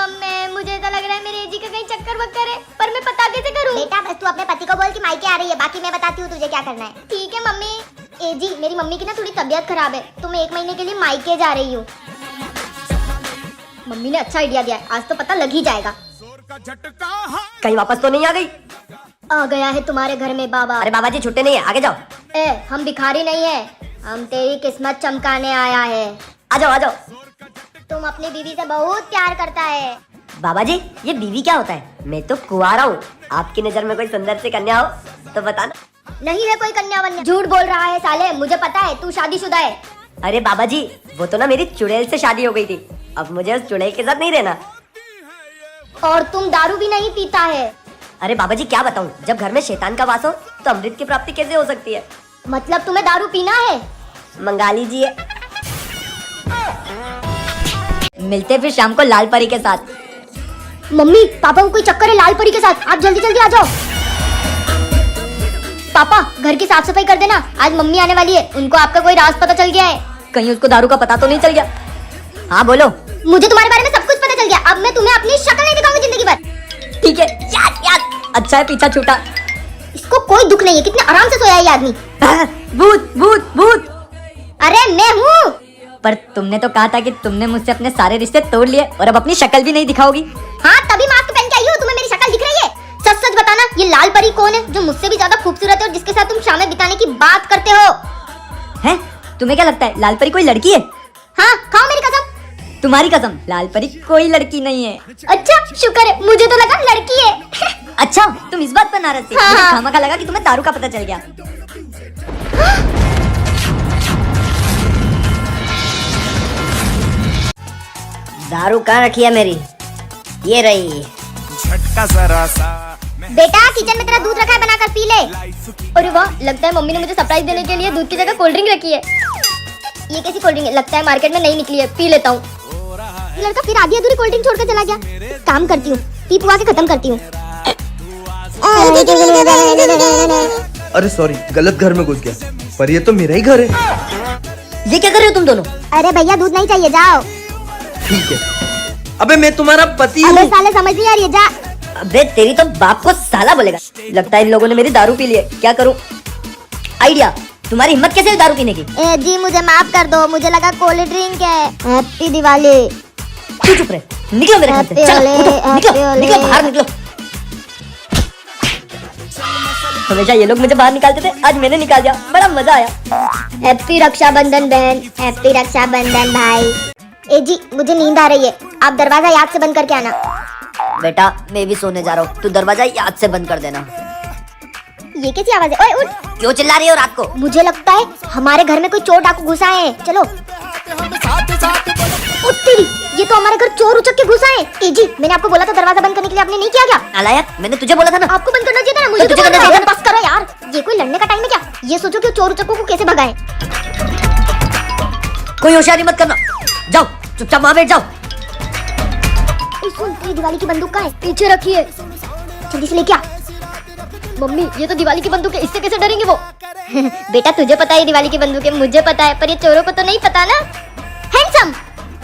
Mummy, मुझे ऐसा लग रहा है मेरे एजी का कहीं चक्कर वक्कर है, पर मैं पता कैसे करूं? बेटा बस तू अपने पति को बोल कि मायके आ रही है, बाकी मैं बताती हूँ तुझे क्या करना है। ठीक है मम्मी। एजी, मेरी मम्मी की ना थोड़ी तबीयत खराब है, तो मैं 1 महीने के लिए मायके जा रही हूँ। मम्मी ने अच्छा आइडिया दिया है, आज तो पता लग ही जाएगा। कहीं वापस तो नहीं आ गई? आ गया है तुम्हारे घर में बाबा। अरे बाबा जी छुट्टे नहीं है, आगे जाओ। हम भिखारी नहीं है, हम तेरी किस्मत चमकाने आया है। आ जाओ आ जाओ। तुम अपनी बीवी से बहुत प्यार करता है। बाबा जी ये बीवी क्या होता है? मैं तो कुंवारा हूँ। आपकी नजर में कोई सुंदर सी कन्या हो तो बताना। नहीं है कोई कन्या वन्या। झूठ बोल रहा है साले, मुझे पता है तू शादीशुदा है। अरे बाबा जी वो तो ना मेरी चुड़ैल से शादी हो गई थी, अब मुझे उस चुड़ैल के साथ नहीं रहना। और तुम दारू भी नहीं पीता है। अरे बाबा जी क्या बताऊँ, जब घर में शैतान का वास हो तो अमृत की प्राप्ति कैसे हो सकती है? मतलब तुम्हें दारू पीना है? मंगा लीजिए। मिलते फिर शाम को लाल परी के साथ। मम्मी पापा को कोई चक्कर है लाल परी के साथ, आप जल्दी जल्दी आ जाओ। पापा घर की साफ सफाई कर देना, आज मम्मी आने वाली है, उनको आपका कोई राज पता चल गया है। कहीं उसको दारू का पता तो नहीं चल गया? हाँ बोलो। मुझे तुम्हारे बारे में सब कुछ पता चल गया, अब मैं तुम्हें अपनी शक्ल नहीं दिखाऊंगी जिंदगी भर। ठीक है याद याद, अच्छा है पीछा छूटा। इसको कोई दुख नहीं है, कितने आराम से सोया है ये आदमी। भूत भूत भूत। अरे मैं हूँ। पर तुमने तो कहा था कि तुमने मुझसे अपने सारे रिश्ते तोड़ लिए और अब अपनी शक्ल भी नहीं दिखाओगी। हाँ तभी मास्क पहन के आई हो, तुम्हें मेरी शक्ल दिख रही है? सच सच बताना, ये लाल परी कौन है जो मुझसे भी ज्यादा खूबसूरत है और जिसके साथ तुम शामें बिताने की बात करते हो? हैं? तुम्हें क्या लगता है लाल परी कोई लड़की है? हाँ खाओ मेरी कसम। तुम्हारी कसम, लाल परी कोई लड़की नहीं है। अच्छा शुक्र है, मुझे तो लगा लड़की है। अच्छा तुम इस बात पर नाराज थी? हाँ, मुझे हाँ। खामखा लगा कि तुम्हें दारू का पता चल गया। दारू कहाँ रखी है मेरी? ये रही। झटका जरा सा। बेटा किचन में तेरा दूध रखा है, बनाकर पी ले। अरे वाह, लगता है मम्मी ने मुझे सरप्राइज देने के लिए दूध की जगह कोल्ड ड्रिंक रखी है। ये कैसी कोल्ड ड्रिंक है? लगता है मार्केट में नहीं निकली है, पी लेता हूँ। लड़का फिर आधी अधूरी कोल्ड ड्रिंक छोड़कर चला गया। काम करती हूँ, पी पुआ के खत्म करती हूँ। अरे सॉरी, गलत घर में घुस गया, पर ये तो मेरा ही घर है। ये क्या कर रहे हो तुम दोनों? अरे भैया दूध नहीं चाहिए, जाओ। ठीक है। अबे मैं तुम्हारा पति हूँ। अबे साले समझ नहीं आ रही है, जा। अबे तेरी तो बाप को साला बोलेगा। लगता है इन लोगों ने मेरी दारू पी ली है, क्या करूं? आइडिया, तुम्हारी हिम्मत कैसे हुई दारू पीने की? जी मुझे माफ कर दो, मुझे लगा कोल्ड ड्रिंक है। हैप्पी दिवाली। तू चुप रहे, निकलो मेरे घर से। चलो उठो, निकलो निकलो बाहर निकलो। हमेशा ये लोग मुझे बाहर निकालते थे, आज मैंने निकाल दिया, बड़ा मजा आया। हैप्पी रक्षाबंधन बहन। हैप्पी रक्षाबंधन भाई। ए जी मुझे नींद आ रही है, आप दरवाजा याद से बंद करके आना। बेटा मैं भी सोने जा रहा हूँ, तू दरवाजा याद से बंद कर देना। ये कैसी आवाज है? ओए उठ। क्यों चिल्ला रही हो रात को? मुझे लगता है हमारे घर में कोई चोर डाकू घुसा है, चलो। उठ तेरी, ये तो हमारे घर चोर उचक के घुसा है। ए जी मैंने आपको बोला था दरवाजा बंद करने के लिए, आपने नहीं किया क्या? नालायक, मैंने तुझे बोला था ना। आपको बंद करना चाहिए था ना, मुझे तो तो तुझे बोल करना रहा है। चाहिए बस करो यार, ये कोई लड़ने का टाइम है क्या? ये सोचो कि चोर उचकों को कैसे भगाएं। कोई होशियारी मत करना, जाओ चुपचाप वहाँ बैठ जाओ। सुन, तेरी दिवाली की बंदूक कहाँ है? पीछे रखी है, जल्दी से लेके आ। मम्मी ये तो दिवाली की बंदूक है, इससे कैसे डरेंगे वो? बेटा तुझे पता है दिवाली की बंदूक है, मुझे पता है, पर ये चोरों को तो नहीं पता ना। हैंडसम।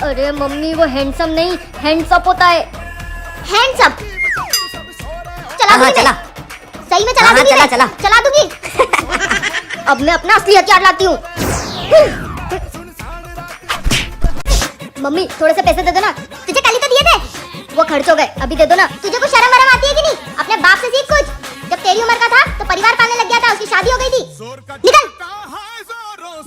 अरे मम्मी वो हैंडसम नहीं, हैंड्सअप होता है। हैंड्सअप। चला दूंगी चला। मैं। सही में चला दूंगी चला मैं। चला चला दूंगी। अब मैं अपना असली हथियार लाती हूँ। मम्मी थोड़े से पैसे दे दो ना, तुझे कल ही तो दिए थे, वो खर्च हो गए, अभी दे दो ना। तुझे कुछ शर्म वरम आती है कि नहीं? अपने बाप से सीख कुछ। जब तेरी उम्र का था तो परिवार पालने लग गया था, उसकी शादी हो गई थी। निकल।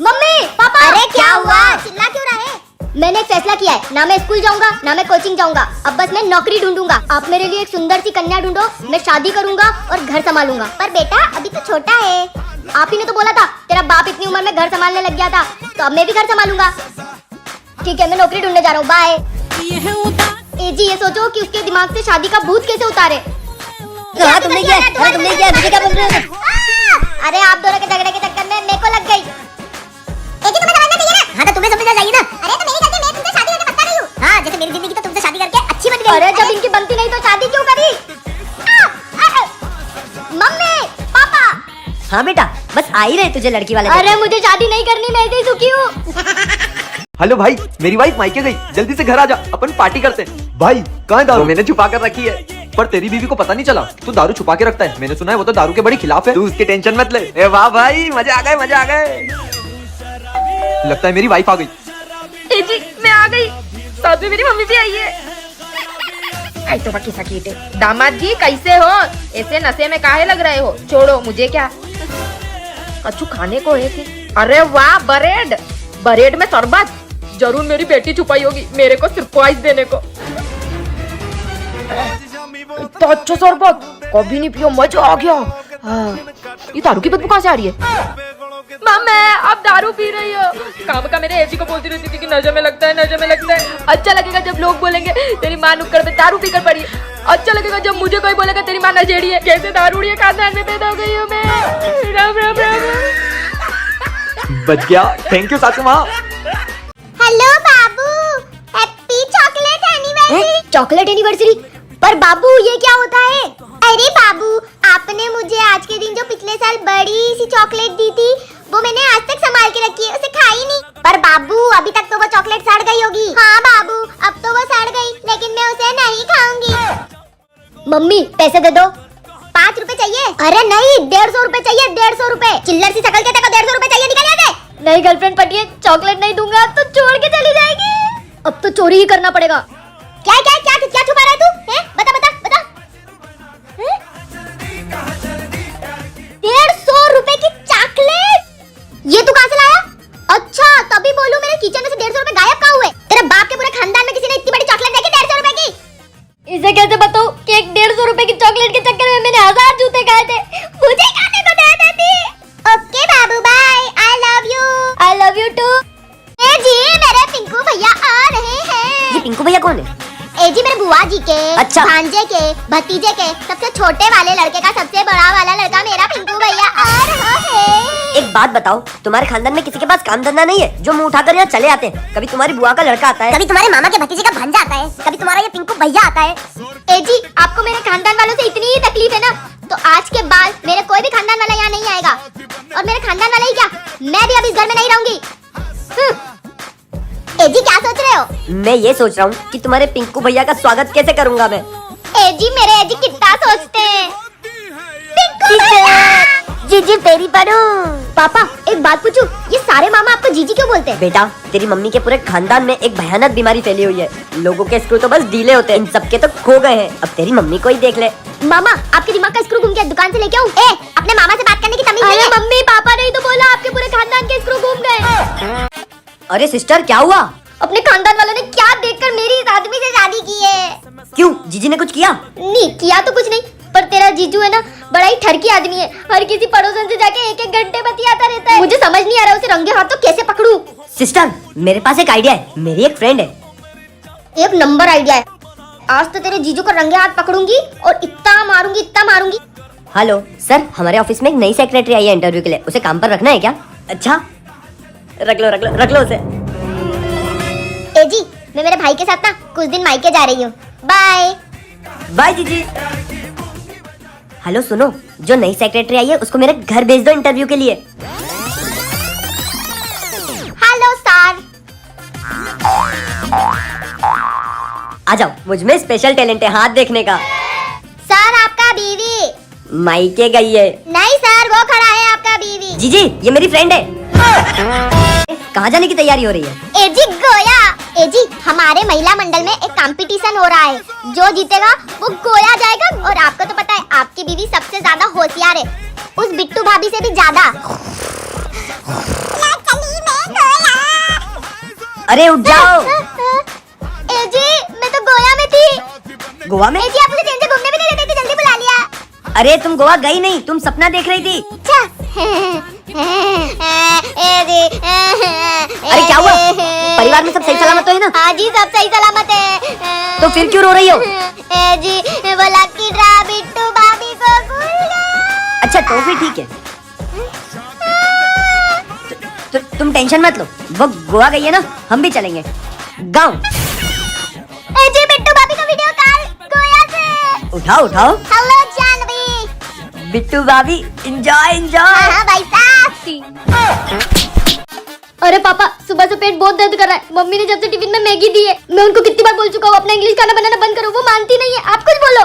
Mummy papa. अरे क्या हुआ, चिल्ला क्यों रहा है? मैंने एक फैसला किया है, ना मैं स्कूल जाऊंगा ना मैं कोचिंग जाऊंगा, अब बस मैं नौकरी ढूंढूंगा। आप मेरे लिए एक सुंदर सी कन्या ढूंढो, मैं शादी करूंगा और घर संभालूंगा। पर बेटा अभी तो छोटा है। आप ही ने तो बोला था तेरा बाप इतनी उम्र में घर संभालने लग गया था, तो अब मैं भी घर संभालूंगा। ठीक है मैं नौकरी ढूंढने जा रहा हूँ, बाय। ए जी ये सोचो कि उसके दिमाग से शादी का भूत कैसे उतारे। तुमने किया, मुझे क्या बोल रहे हो? अरे आप दोनों के झगड़े के चक्कर में मेरे को लग गई। तुम्हें समझना चाहिए ना। हाँ तो तुम्हें समझना चाहिए ना। अरे तो मेरी गलती, मैं तुमसे शादी करके पछता रही हूँ। हाँ जैसे मेरी जिंदगी तो तुमसे शादी करके अच्छी बन गई। अरे जब इनकी बनती नहीं तो शादी क्यों करी? Mummy papa. हाँ बेटा बस आ ही रहे तुझे लड़की वाले। अरे मुझे शादी नहीं करनी, मैं ऐसे ही सुखी हूँ। हेलो भाई, मेरी वाइफ मायके गई, जल्दी से घर आ जा, अपन पार्टी करते हैं। भाई कहाँ है दारू? मैंने छुपा कर रखी है, पर तेरी बीवी को पता नहीं चला तू दारू छुपा के रखता है। मैंने सुना है वो तो दारू के बड़ी खिलाफ है। तू उसकी टेंशन मत ले। ए वाह भाई, मजे आ गए, मजे आ गए। लगता है मेरी वाइफ आ गई। ए जी मैं आ गई, साथ में मेरी मम्मी भी आई है। आई तो बाकी सकीटे। दामाद जी कैसे हो? ऐसे नशे में काहे लग रहे हो? छोड़ो मुझे क्या, कछु खाने को है कि? अरे वाह, ब्रेड, ब्रेड में शरबत। जरूर मेरी बेटी छुपाई होगी मेरे को सरप्राइज देने को। इतना अच्छा शरबत कभी नहीं पियो, मजा आ गया। ये दारू की बदबू कहाँ से आ रही है? मम्मी आप दारू पी रही हो? काम का मेरे एजी को बोलती रहती थी कि नशे में लगता है, नशे में लगता है। अच्छा लगेगा जब लोग बोलेंगे तेरी माँ नुक्कड़ पे दारू पीकर पड़ी है। अच्छा लगेगा जब मुझे कोई बोलेगा तेरी माँ नशेड़ी है। कैसे दारूड़ी है खानदान में पैदा हो गई हूँ मैं। राम राम राम। बच गया, थैंक यू सासू माँ। हेलो बाबू, happy chocolate anniversary. Chocolate anniversary? पर बाबू ये क्या होता है? अरे बाबू, आपने मुझे आज के दिन जो पिछले साल बड़ी सी चॉकलेट दी थी वो मैंने आज तक संभाल के रखी है, उसे खाई नहीं। पर बाबू अभी तक तो वो चॉकलेट सड़ गई होगी। हाँ बाबू, अब तो वो सड़ गई, लेकिन मैं उसे नहीं खाऊंगी। मम्मी पैसे दे दो। 5 रुपए चाहिए? अरे नहीं, 150 रुपए चाहिए, 150 रुपए। चिल्लर सी शकल के तेरे को 150 रुपए चाहिए, निकल यहाँ से। नहीं गर्लफ्रेंड पटिए, चॉकलेट नहीं दूंगा तो छोड़ के चली जाएगी। अब तो चोरी ही करना पड़ेगा। क्या क्या क्या क्या छुपा रहा है तू? हैं? बता बता बता। 150 रुपए की चॉकलेट? ये तू कहाँ से लाया? अच्छा, तभी बोलूं मेरे किचन में से 150 रुपए गायब कहाँ हुए? तेरे बाप के पूरे खानदान में किसी ने इतनी बड़ी चॉकलेट देखी 150 रुपए की? इसे कैसे बताऊं कि एक 150 रुपए की चॉकलेट के चक्कर में मैंने 1000 जूते खाए थे। मुझे खाने को दे देती। ओके बाबू, bye, I love you. I love you too. ए जी, मेरे पिंकू भैया आ रहे हैं। ये पिंकू भैया कौन है? ए जी, मेरे बुआ जी के, अच्छा। भांजे के, भतीजे के सबसे छोटे वाले लड़के का सबसे बड़ा वाला लड़का मेरा पिंकू भैया आ रहा है। एक बात बताओ, तुम्हारे खानदान में किसी के पास काम धंधा नहीं है जो मुंह उठाकर यहाँ चले आते हैं? कभी तुम्हारी बुआ का लड़का आता है, कभी तुम्हारे मामा के भतीजे का भांजा आता है, कभी तुम्हारा ये पिंकू भैया आता है। ए जी, आपको मेरे खानदान वालों से इतनी ही तकलीफ है ना, तो आज के बाद मेरे कोई भी खानदान वाला यहाँ नहीं आएगा। और मेरे खानदान वाला ही क्या, मैं भी अब इस घर में नहीं रहूंगी। ए जी, क्या सोच रहे हो? मैं ये सोच रहा हूँ कि तुम्हारे पिंकू भैया का स्वागत कैसे करूंगा मैं। ए जी, मेरे ए जी कितना सोचते हैं। पिंकू जीजी तेरी पढ़ू। पापा एक बात पूछूं, ये सारे मामा आपको जीजी क्यों बोलते हैं? बेटा, तेरी मम्मी के पूरे खानदान में एक भयानक बीमारी फैली हुई है। लोगों के स्क्रू तो बस ढीले होते हैं, इन सबके तो खो गए हैं। अब तेरी मम्मी को ही देख ले। मामा आपके दिमाग का स्क्रू घूम गया, दुकान से लेके आऊं? ए, अपने मामा से बात करने की तमीज नहीं है? मम्मी पापा नहीं तो बोला, आपके पूरे खानदान के स्क्रू घूम गए। अरे सिस्टर, क्या हुआ? अपने खानदान वालों ने क्या देखकर मेरी इस आदमी से शादी की है? क्यों, जीजी ने कुछ किया? नहीं किया तो कुछ नहीं, पर तेरा जीजू है ना बड़ा ही ठरकी आदमी है। हर किसी पड़ोसन से जाके 1-1 घंटे बतियाता रहता है। मुझे समझ नहीं आ रहा उसे रंगे हाथों कैसे पकड़ूं। सिस्टर, मेरे पास एक आइडिया है। मेरी एक फ्रेंड है। एक नंबर आइडिया है। आज तो तेरे जीजू को रंगे हाथ पकड़ूंगी और इतना मारूंगी, इतना मारूंगी। हेलो सर, हमारे ऑफिस में एक नई सेक्रेटरी आई है इंटरव्यू के लिए। उसे काम पर रखना है क्या? अच्छा, रख लो रख लो रख लो उसे। ए जी, मैं मेरे भाई के साथ ना कुछ दिन मायके जा रही हूँ। बाय बाय जीजी। हेलो सुनो, जो नई सेक्रेटरी आई है उसको मेरे घर भेज दो इंटरव्यू के लिए। Hello sir. आ जाओ, मुझ में स्पेशल टैलेंट है हाथ देखने का। सर आपका बीवी? मायके गई है। नहीं सर, वो खड़ा है आपका बीवी। जीजी, ये मेरी फ्रेंड है। कहाँ जाने की तैयारी हो रही है? ए जी गोया। ए जी, हमारे महिला मंडल में एक कंपटीशन हो रहा है, जो जीतेगा वो गोया जाएगा। और आपको तो पता है आपकी बीवी सबसे ज्यादा होशियार है, उस बिट्टू भाभी से भी ज्यादा। अरे उठ जाओ। ए जी, मैं तो गोया में थी। गोवा में? ए जी, आप मुझे ट्रेन से घूमने भी नहीं देते थे, जल्दी बुला लिया। अरे तुम गोवा गई नहीं, तुम सपना देख रही थी। अच्छा। अरे क्या हुआ? परिवार में सब सही सलामत तो है ना? हाँ जी, सब सही सलामत है। तो फिर क्यों रो रही हो? ए जी, वो लकी ड्रा बिट्टू भाभी को खुल गया। अच्छा तो फिर ठीक है। तुम टेंशन मत लो, वो गोवा गई है ना, हम भी चलेंगे गाँव। ए जी, बिट्टू भाभी का वीडियो कॉल गोया से। उठाओ उठाओ। हेलो जानवी। बिट्टू भाभी, एंजॉय एंजॉय। हाँ भाई साहब। अरे पापा, सुबह से पेट बहुत दर्द कर रहा है। मम्मी ने जब से टिफिन में मैगी दी है, मैं उनको कितनी बार बोल चुका हूँ अपना इंग्लिश खाना बनाना बंद करो, वो मानती नहीं है। आप कुछ बोलो।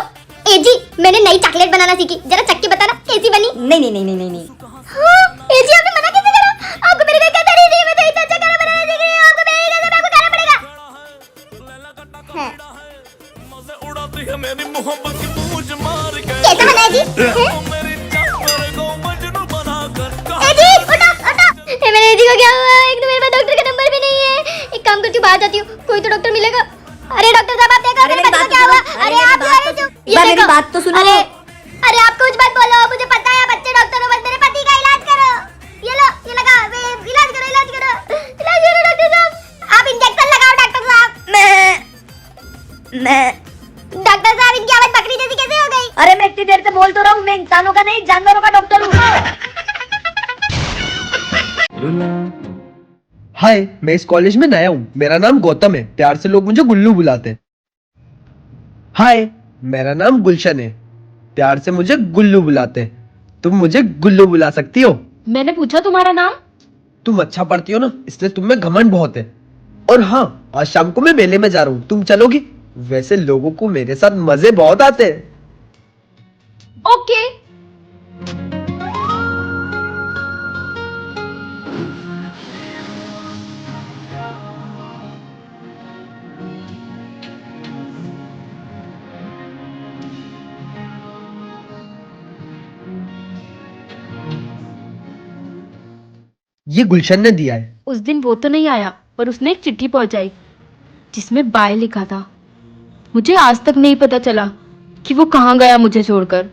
ए जी, मैंने नई चॉकलेट बनाना सीखी, जरा चख के बताना कैसी बनी। नहीं नहीं नहीं नहीं नहीं नहीं हाँ, ए जी आपने मना कैसे करा? आपको मेरे घर कहता नहीं, मैं तो इतना अच्छा खाना बनाना सीख रही हूँ, आपको मेरे घर से आपको खाना पड़ेगा। हाँ। कैसा बना है जी? ए जी, उठो उठो। ए मेरे जी को क्या हुआ? एक तो मेरे पास डॉक्टर का नंबर भी नहीं है। एक काम करती हूँ, बाहर जाती हूँ, कोई तो डॉक्टर मिलेगा। अरे डॉक्टर साहब, आप देखो मेरे बच्चे को क्या हुआ? अरे आप अरे जो ये मेरी देखो। बात तो सुनो। अरे आप कुछ मत बोलो, मुझे पता है बच्चे डॉक्टर हो, बस मेरे पति का इलाज करो। ये लो, ये लगा, इलाज करो, इलाज करो, इलाज करो डॉक्टर साहब। आप इंजेक्शन लगाओ डॉक्टर साहब। मैं डॉक्टर साहब, इनकी आवाज बकरी जैसी कैसे हो गई? अरे मैं इतनी देर से बोल तो रहा हूँ, मैं इंसानों का नहीं जानवरों का डॉक्टर हूँ। हाय, मैं इस कॉलेज में नया हूँ। मेरा नाम गौतम है, प्यार से लोग मुझे गुल्लू बुलाते हैं। हाय, मेरा नाम गुलशन है, प्यार से मुझे गुल्लू बुलाते हैं। तुम मुझे गुल्लू बुला सकती हो? मैंने पूछा तुम्हारा नाम? तुम अच्छा पढ़ती हो ना, इसलिए तुम में घमंड बहुत है। और हाँ, आज शाम को मैं मेले में जा रहा हूँ, तुम चलोगी? वैसे लोगों को मेरे साथ मजे बहुत आते हैं। ओके। ये गुलशन ने दिया है। उस दिन वो तो नहीं आया, पर उसने एक चिट्ठी पहुंचाई जिसमें बाय लिखा था। मुझे आज तक नहीं पता चला कि वो कहाँ गया मुझे छोड़कर।